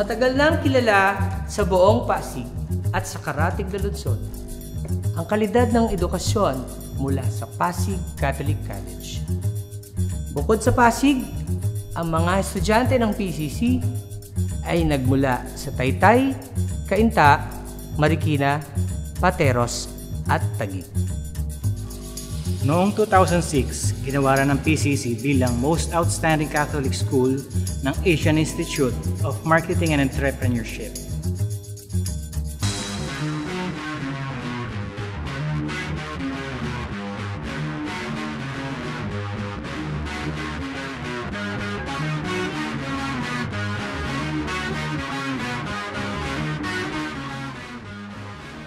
Matagal nang kilala sa buong Pasig at sa karatig na lungsod ang kalidad ng edukasyon mula sa Pasig Catholic College. Bukod sa Pasig, ang mga estudyante ng PCC ay nagmula sa Taytay, Cainta, Marikina, Pateros at Taguig. Noong 2006, ginawaran ng PCC bilang Most Outstanding Catholic School ng Asian Institute of Marketing and Entrepreneurship.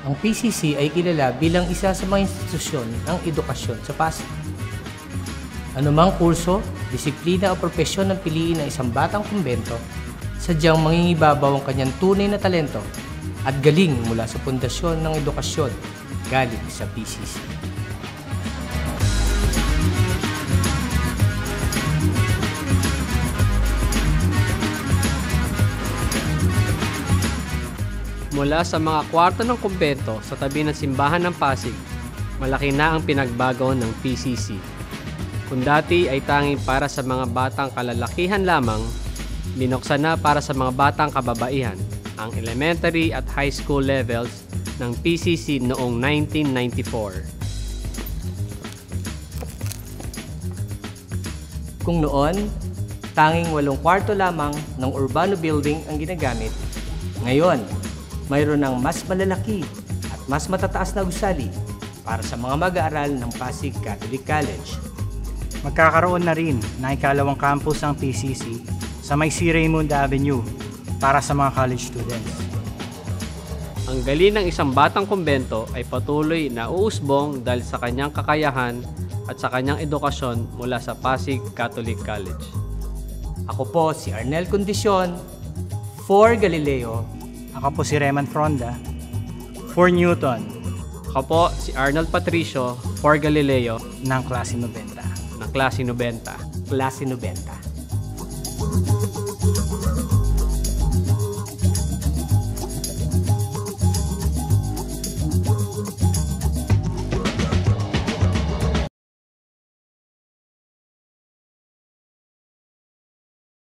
Ang PCC ay kilala bilang isa sa mga institusyon ng edukasyon sa Pasig. Anumang kurso, disiplina o propesyon ang piliin ng isang batang kumbento, sadyang mangingibabaw ang kanyang tunay na talento at galing mula sa pundasyon ng edukasyon galing sa PCC. Mula sa mga kwarto ng kumbento sa tabi ng simbahan ng Pasig, malaki na ang pinagbago ng PCC. Kung dati ay tanging para sa mga batang kalalakihan lamang, binuksan na para sa mga batang kababaihan ang elementary at high school levels ng PCC noong 1994. Kung noon, tanging 8 kwarto lamang ng urbano building ang ginagamit, ngayon, mayroon ng mas malalaki at mas matataas na gusali para sa mga mag-aaral ng Pasig Catholic College. Magkakaroon na rin ng ikalawang campus ng PCC sa may C. Raymond Avenue para sa mga college students. Ang galing ng isang batang kumbento ay patuloy na uusbong dahil sa kanyang kakayahan at sa kanyang edukasyon mula sa Pasig Catholic College. Ako po si Arnel Condition, for Galileo. Ako po si Reman Fronda, for Newton, Ako po si Arnold Patricio, for Galileo, ng klase 90. ng klase 90. Klase 90.